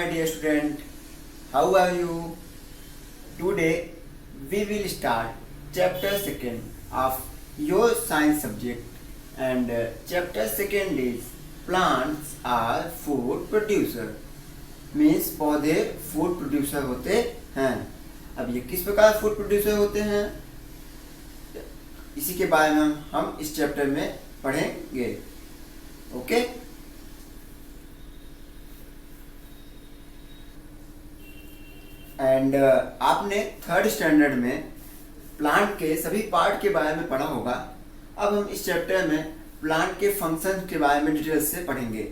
my dear student. How are you? Today we will start chapter second of your science subject, and chapter second is plants are food producer. Means पौधे food producer होते हैं. अब ये किस प्रकार food producer होते हैं, इसी के बारे में हम इस चैप्टर में पढ़ेंगे. ओके. एंड आपने थर्ड स्टैंडर्ड में प्लांट के सभी पार्ट के बारे में पढ़ा होगा. अब हम इस चैप्टर में प्लांट के फंक्शन के बारे में डिटेल से पढ़ेंगे.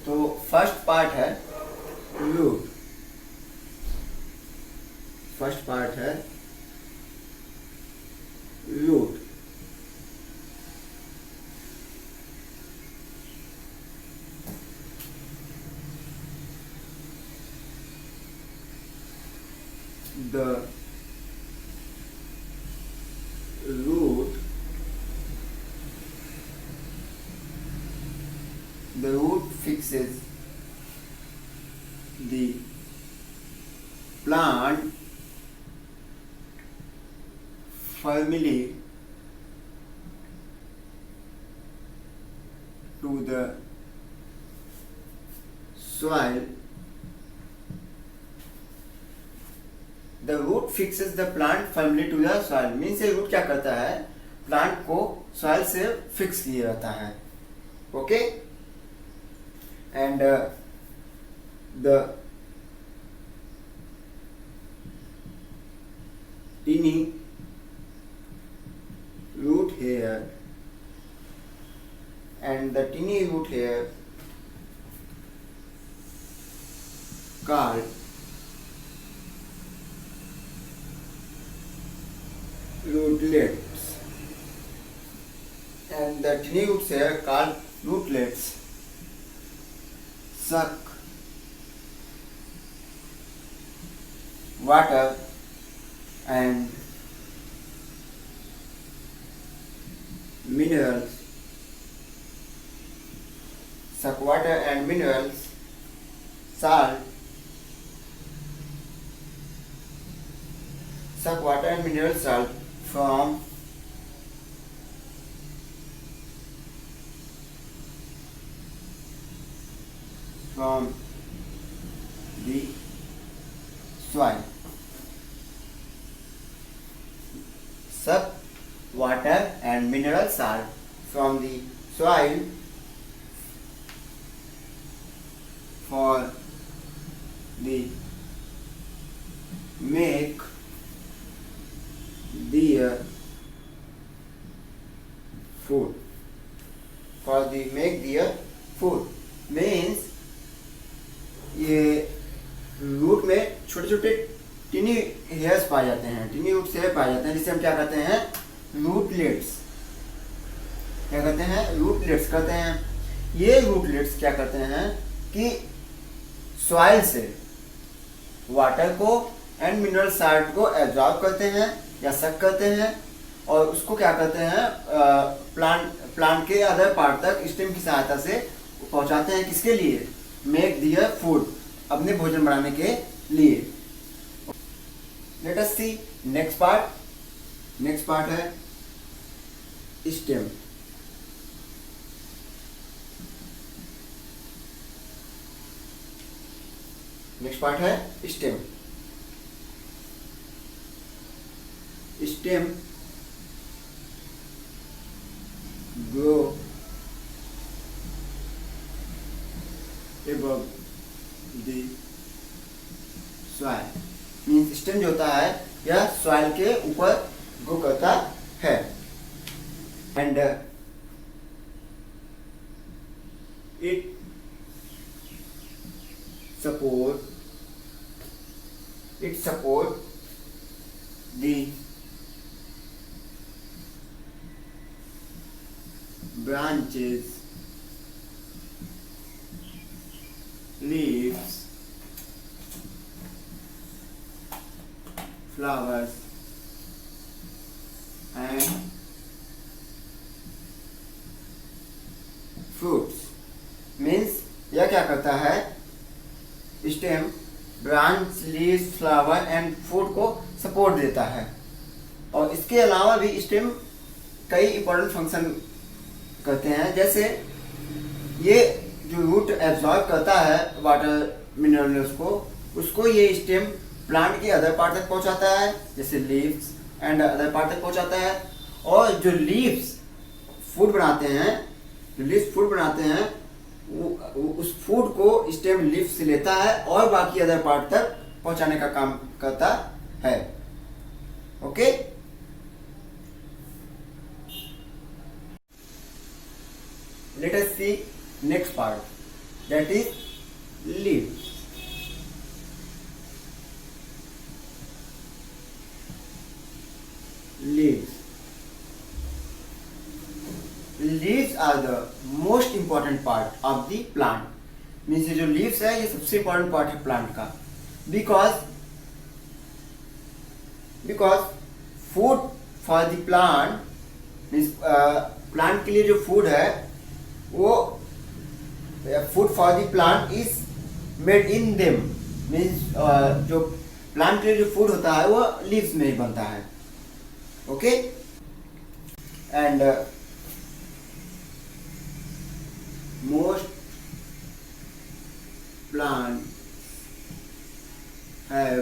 तो फर्स्ट पार्ट है रूट. फर्स्ट पार्ट है root. The root fixes the plant firmly to the soil. The root fixes the plant firmly to the soil. Means ये रूट क्या करता है, प्लांट को सॉइल से फिक्स किया जाता है. Okay. And the tiny root hair called rootlets, and the tiny roots here called rootlets suck water and minerals, salt, suck water and mineral salt from the soil. Suck water and mineral salt from the soil for the make their food. Means ये root में छोटे छोटे टिनी hairs पाए जाते हैं, टिनी root से पाए जाते हैं, जिसे हम क्या कहते हैं, रूटलेट्स. क्या कहते हैं, रूटलेट्स कहते हैं. ये रूटलेट्स क्या करते हैं कि सॉइल से वाटर को एंड मिनरल साल्ट को एब्जॉर्ब करते हैं या सक करते हैं, और उसको क्या करते हैं, प्लांट के अदर पार्ट तक स्टेम की सहायता से पहुंचाते हैं. किसके लिए, मेक दियर फूड, अपने भोजन बनाने के लिए. लेट अस सी नेक्स्ट पार्ट. नेक्स्ट पार्ट है स्टेम. नेक्स्ट पार्ट है stem. Stem grow above the soil. Means stem जो होता है यह सॉइल के ऊपर ग्रो करता है. And it support the branches, leaves, flowers and branch, leaves, flower and food को सपोर्ट देता है। और इसके अलावा भी स्टेम कई इंपॉर्टेंट फंक्शन करते हैं, जैसे ये जो रूट एब्जॉर्ब करता है वाटर मिनरल्स को, उसको ये स्टेम प्लांट के अदर पार्ट तक पहुंचाता है, जैसे लीव्स एंड अदर पार्ट तक पहुंचाता है। और जो लीव्स फूड बनाते हैं, उस फूड को स्टेम लीफ से लेता है और बाकी अदर पार्ट तक पहुंचाने का काम करता है। Okay, let us see next part, that is leaves. Leaves are the most important part of the plant. Means ये जो लीव्स है ये सबसे important part है प्लांट का, because food for the plant means plant के लिए जो फूड है वो food for the plant is made in them. Means जो प्लांट के लिए जो फूड होता है वो लीव्स में ही बनता है। Okay, and most plant have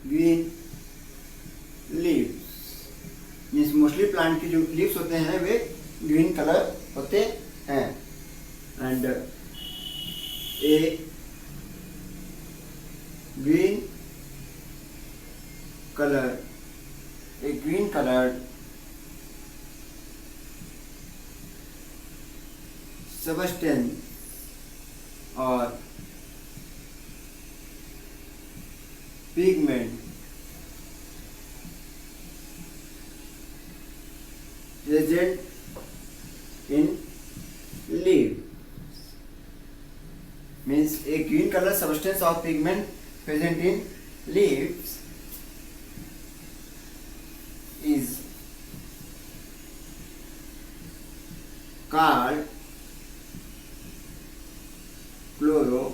green leaves. Means mostly plant के जो लीव्स होते हैं वे ग्रीन कलर होते हैं। And A green colour substance और pigment present in leaf। means a green color substance or pigment present in leaves is called chlorophyll।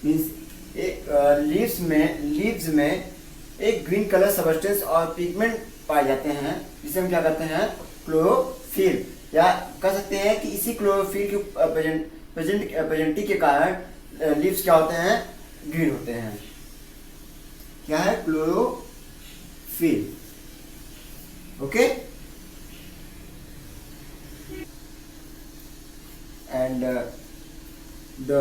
means एक leaves में एक ग्रीन कलर सबस्टेंस और पिगमेंट पाए जाते हैं, जिसे हम क्या कहते हैं, क्लोरोफिल। या कह सकते हैं कि इसी क्लोरोफिल की प्रेजेंटी के कारण लीव्स क्या होते हैं, ग्रीन होते हैं। क्या है, chlorophyll. Okay, and the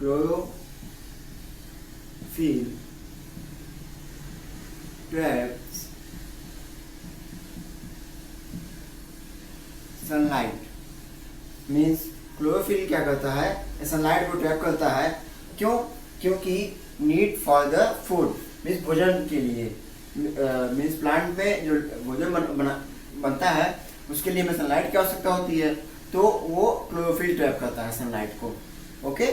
chlorophyll traps sunlight। Means chlorophyll क्या करता है, सनलाइट को ट्रैप करता है। क्यों? क्योंकि need for the food, means भोजन के लिए। मीन्स प्लांट में जो भोजन बनता है उसके लिए हमें सनलाइट की आवश्यकता होती है, तो वो क्लोरोफिल ट्रैप करता है सनलाइट को। ओके,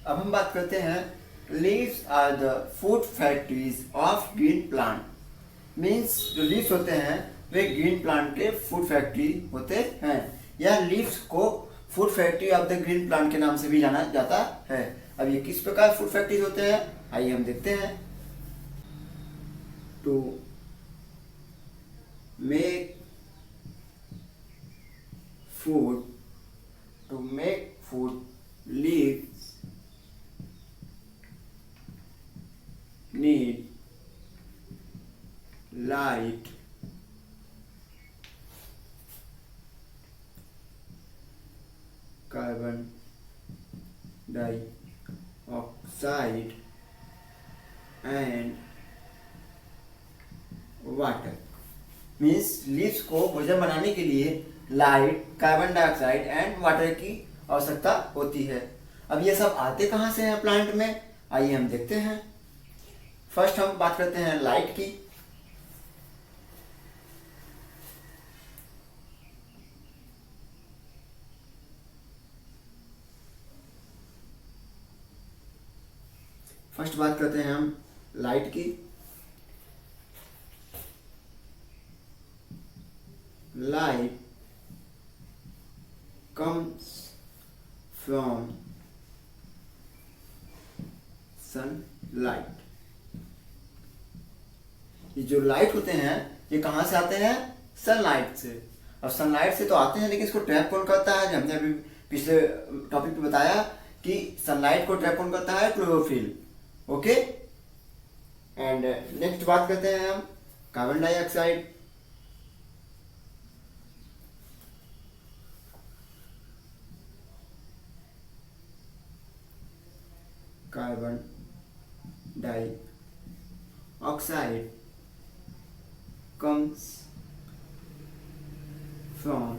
अब हम बात करते हैं leaves are the food factories of green plant. Means जो लीव्स होते हैं वे ग्रीन प्लांट के फूड फैक्ट्री होते हैं। यह लीव्स को food factory of the green plant के नाम से भी जाना जाता है। अब ये किस प्रकार फूड फैक्ट्रीज होते हैं, आइए हम देखते हैं। To make food leaves need light, carbon dioxide and water. Means leaves को भोजन बनाने के लिए light, carbon dioxide and water की आवश्यकता होती है। अब ये सब आते कहाँ से हैं प्लांट में, आइए हम देखते हैं। फर्स्ट हम बात करते हैं लाइट की। फर्स्ट बात करते हैं हम लाइट की। Light comes from sunlight। ये जो लाइट होते हैं ये कहाँ से आते हैं? सनलाइट से। और सनलाइट से तो आते हैं, लेकिन इसको ट्रैप कौन करता है? हमने अभी पिछले टॉपिक पे बताया कि सनलाइट को ट्रैप कौन करता है? क्लोरोफिल। ओके। एंड नेक्स्ट बात करते हैं हम carbon dioxide. Carbon dioxide comes from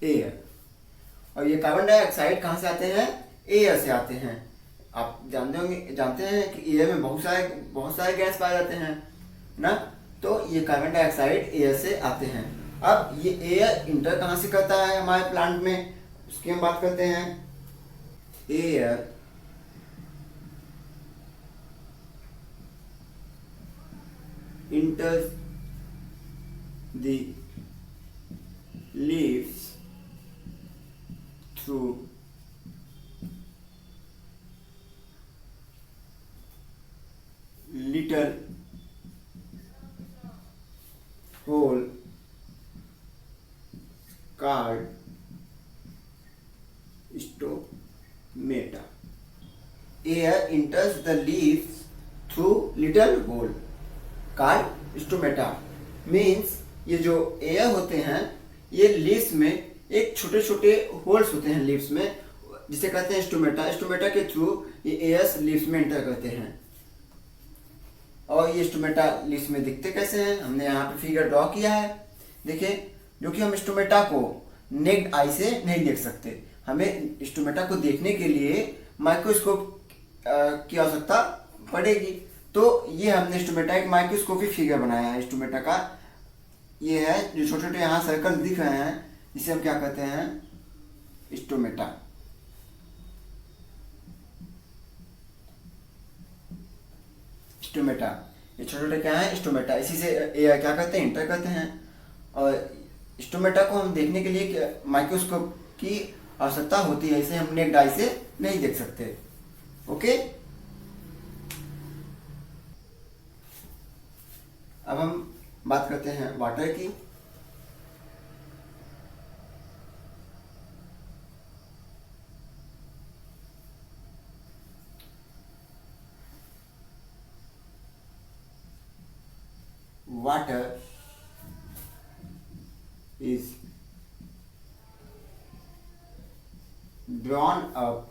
air. और ये कार्बन डाइऑक्साइड कहाँ से आते हैं? एयर से आते हैं। आप जानते हैं कि एयर में बहुत सारे गैस पाए जाते हैं ना, तो ये कार्बन डाइऑक्साइड एयर से आते हैं। अब ये एयर इंटर कहाँ से करता है हमारे प्लांट में, उसकी हम बात करते हैं। Air enters the leaves through little hole called stomata। Air enters the leaves through little hole called stomata। Means ये जो एयर होते हैं ये लीव्स में एक छोटे छोटे होल्स होते हैं लीव्स में, जिसे कहते हैं स्टोमेटा। स्टोमेटा के थ्रू ये एयर्स लीव्स में एंटर करते हैं। और ये स्टोमेटा लीव्स में दिखते कैसे हैं? हमने यहाँ पे फिगर ड्रॉ किया है, देखिए। जो कि हम स्टोमेटा को नेक्ड आई से नहीं देख सकते, हमें स्टोमेटा को देखने के लिए माइक्रोस्कोप की आवश्यकता पड़ेगी। तो ये हमने स्टोमेटा एक माइक्रोस्कोपिक फिगर बनाया है स्टोमेटा का। ये है जो छोटे छोटे यहाँ सर्कल दिख रहे हैं, इसे हम क्या कहते हैं? स्टोमेटा। स्टोमेटा ये छोटे छोटे क्या है? स्टोमेटा। इसी से ये क्या कहते हैं? इंटर करते हैं। और स्टोमेटा को हम देखने के लिए माइक्रोस्कोप की आवश्यकता होती है, इसे हम नेक्ड आई से नहीं देख सकते। ओके। अब हम बात करते हैं वाटर की। Water is drawn up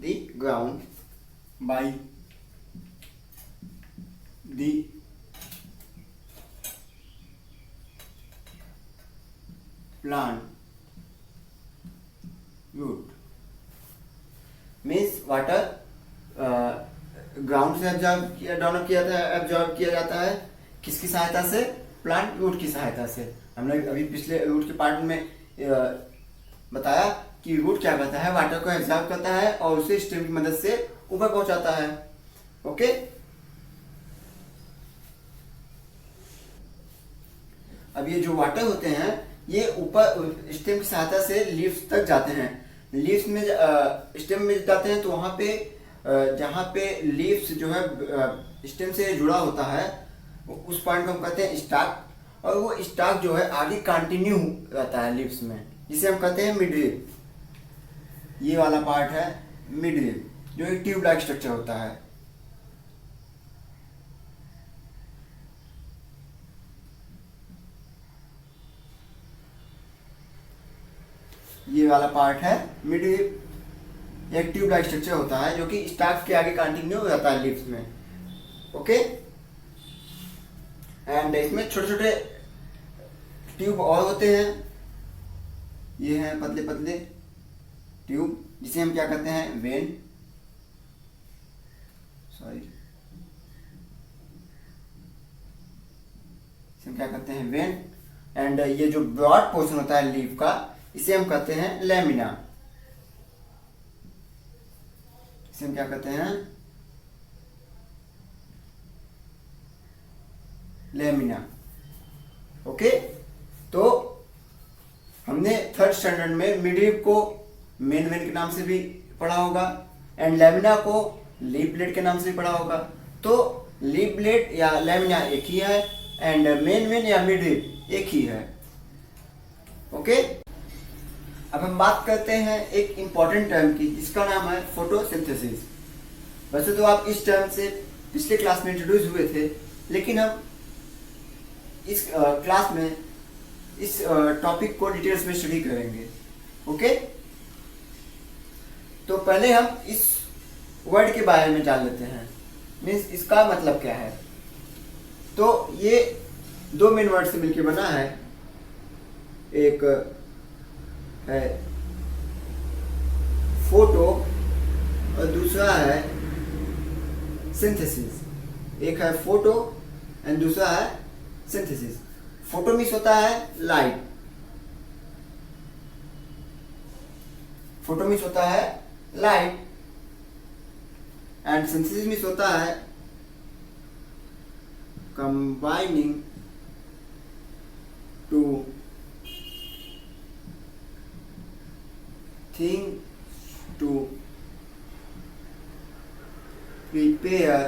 the ground by the plant root। Means water ground से एब्जॉर्ब किया जाता है किसकी सहायता से? प्लांट रूट की सहायता से। हमने अभी पिछले रूट के पार्ट में बताया कि रूट क्या करता है? वाटर को एब्जॉर्ब करता है और उसे स्टेम की मदद से ऊपर पहुंचाता है। ओके। अब ये जो वाटर होते हैं ये ऊपर स्टेम की सहायता से लीव्स तक जाते हैं। लीव्स में स्टेम में जाते हैं तो वहाँ पे जहाँ पे लीव्स जो है स्टेम से जुड़ा होता है उस पॉइंट को हम कहते हैं स्टाक। और वो स्टाक जो है आगे कंटिन्यू रहता है लीव्स में, जिसे हम कहते हैं मिडरिप। ये वाला पार्ट है मिडरिप, जो एक ट्यूब लाइक स्ट्रक्चर होता है। ये वाला पार्ट है मिडरिप, एक ट्यूब लाइक स्ट्रक्चर होता है जो कि स्टाक के आगे कंटिन्यू रहता है लीव्स में। ओके। एंड इसमें छोटे छोटे ट्यूब और होते हैं। ये हैं पतले पतले ट्यूब, जिसे हम क्या कहते हैं? वेन। सॉरी, इसे हम क्या कहते हैं, वेन। एंड ये जो ब्रॉड पोर्शन होता है लीफ का, इसे हम कहते हैं लैमिना। इसे हम क्या कहते हैं, लैमिना। ओके, तो हमने थर्ड स्टैंडर्ड में मिडलीफ को मेन वेन के नाम से भी पढ़ा होगा एंड लैमिना को लीफ ब्लेड के नाम से भी पढ़ा होगा। तो लीफ ब्लेड या लैमिना एक ही है एंड मेन वेन या मिडलीफ एक ही है। ओके, अब हम बात करते हैं एक इंपॉर्टेंट टर्म की, जिसका नाम है फोटोसिंथेसिस। वैसे तो आप इस टर्म से पिछले क्लास में इंट्रोड्यूस हुए थे, लेकिन हम इस क्लास में इस टॉपिक को डिटेल्स में स्टडी करेंगे। ओके, तो पहले हम इस वर्ड के बारे में जान लेते हैं, मीन्स इसका मतलब क्या है। तो ये दो मेन वर्ड से मिलकर बना है, एक है फोटो और दूसरा है सिंथेसिस। एक है फोटो एंड दूसरा है सिंथेसिस। फोटो मीन्स होता है लाइट, फोटो मीन्स होता है लाइट एंड सिंथेसिस मीन्स होता है combining two thing to prepare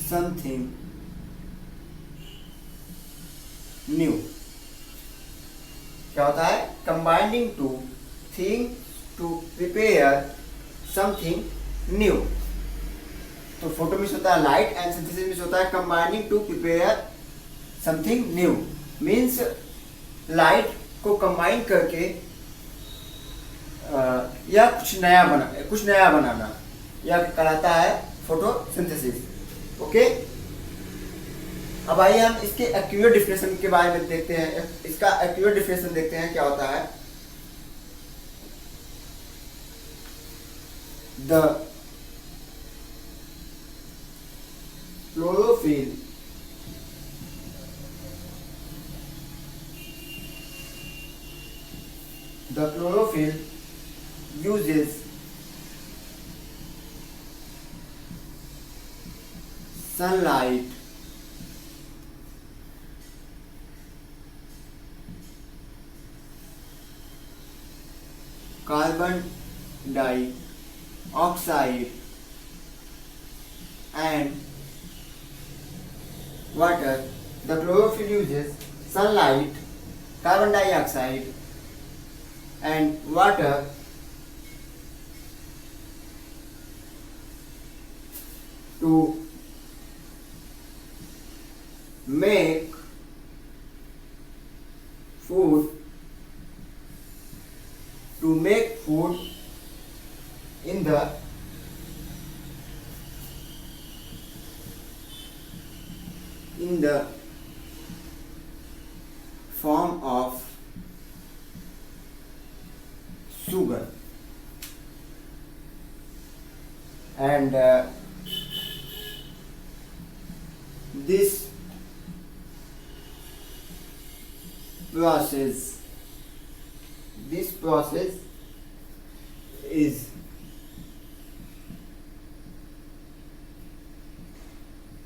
something new। क्या होता है, combining two thing to prepare something new. तो फोटो मीन्स होता है लाइट एंड सिंथेसिस मीन्स होता है combining to prepare something new. Means light को कंबाइन करके या कुछ नया बनाना, यह कहलाता है फोटोसिंथेसिस। ओके, अब आइए हम इसके एक्यूरेट डिफिनेशन के बारे में देखते हैं। इसका एक्यूरेट डिफिनेशन देखते हैं क्या होता है। The chlorophyll uses sunlight carbon dioxide and water। The chlorophyll uses sunlight, carbon dioxide and water to make food in the form of sugar and this process is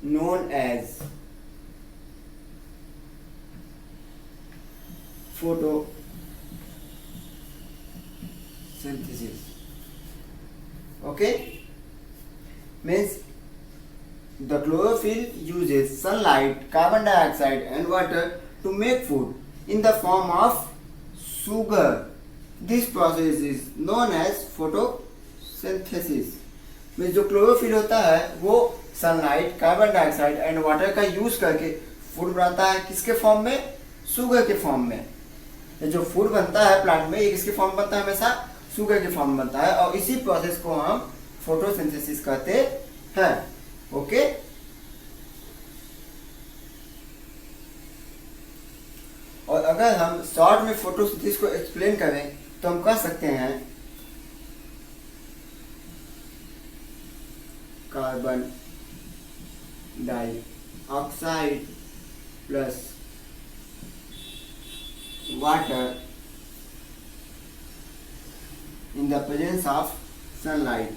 known as photosynthesis। Okay, means the chlorophyll uses sunlight, carbon dioxide and water to make food in the form of sugar। This process is known as photosynthesis। Means जो chlorophyll होता है वो sunlight, carbon dioxide and water का use करके food बनाता है। किसके form में, शुगर के फॉर्म में। ये जो फूड बनता है प्लांट में, ये किसके फॉर्म में बनता है, हमेशा शुगर के फॉर्म में बनता है और इसी प्रोसेस को हम फोटोसिंथेसिस कहते हैं। ओके, और अगर हम शॉर्ट में फोटोसिंथेसिस को एक्सप्लेन करें तो हम कह सकते हैं carbon dioxide plus water in the presence of sunlight.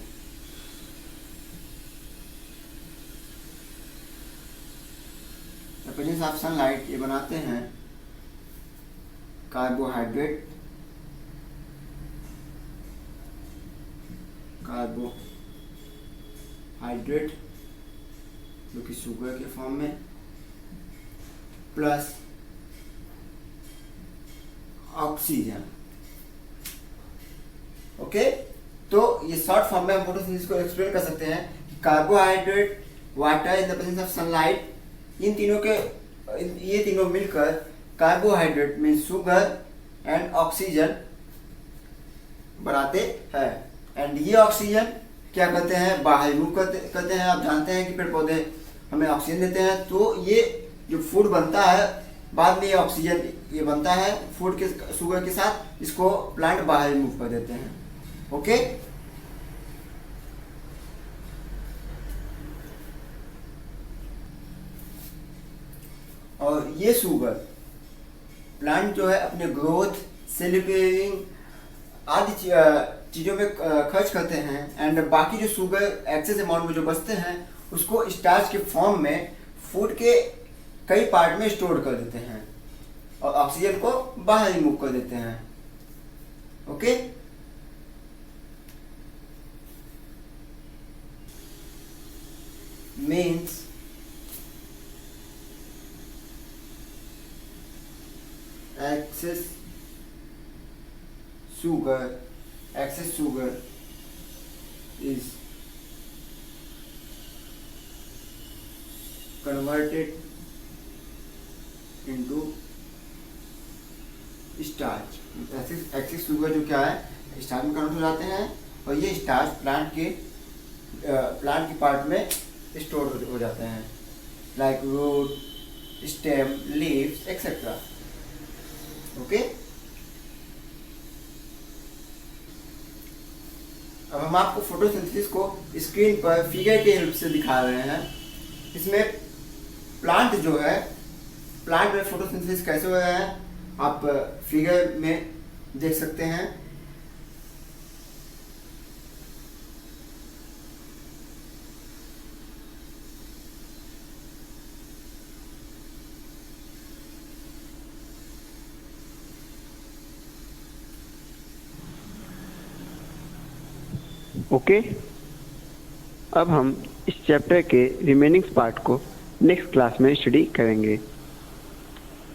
The presence of sunlight ये बनाते हैं कार्बोहाइड्रेट जो कि शुगर के फॉर्म में प्लस ऑक्सीजन। ओके, तो ये शॉर्ट फॉर्म में हम फोटोसिंथेसिस को एक्सप्लेन कर सकते हैं। Carbohydrate, water in the presence of sunlight, ये तीनों मिलकर carbohydrate mean sugar and oxygen बनाते हैं। एंड ये ऑक्सीजन क्या करते हैं, बाहर मूव करते हैं। आप जानते हैं कि पेड़ पौधे हमें ऑक्सीजन देते हैं, तो ये जो फूड बनता है बाद में ये ऑक्सीजन ये बनता है फूड के शुगर के साथ, इसको प्लांट बाहर मूव कर देते हैं। ओके, और ये शुगर प्लांट जो है अपने ग्रोथ, सेल रिपेयरिंग आदि चीज़ों में खर्च करते हैं। एंड बाकी जो शुगर एक्सेस अमाउंट में जो बचते हैं उसको स्टार्च के फॉर्म में फूड के कई पार्ट में स्टोर कर देते हैं और ऑक्सीजन को बाहर रिमूव कर देते हैं। Okay, means excess sugar is converted into starch. Excess sugar जो क्या है स्टार्च में कन्वर्ट हो जाते हैं और ये स्टार्च प्लांट के पार्ट में स्टोर हो जाते हैं, like root, stem, leaves etcetera. Okay, अब हम आपको फोटोसिंथेसिस को स्क्रीन पर फिगर के हेल्प से दिखा रहे हैं। इसमें प्लांट जो है, प्लांट में फोटोसिंथेसिस कैसे हो रहा है आप फिगर में देख सकते हैं। ओके, अब हम इस चैप्टर के रिमेनिंग पार्ट को नेक्स्ट क्लास में स्टडी करेंगे।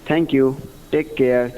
Thank you, take care.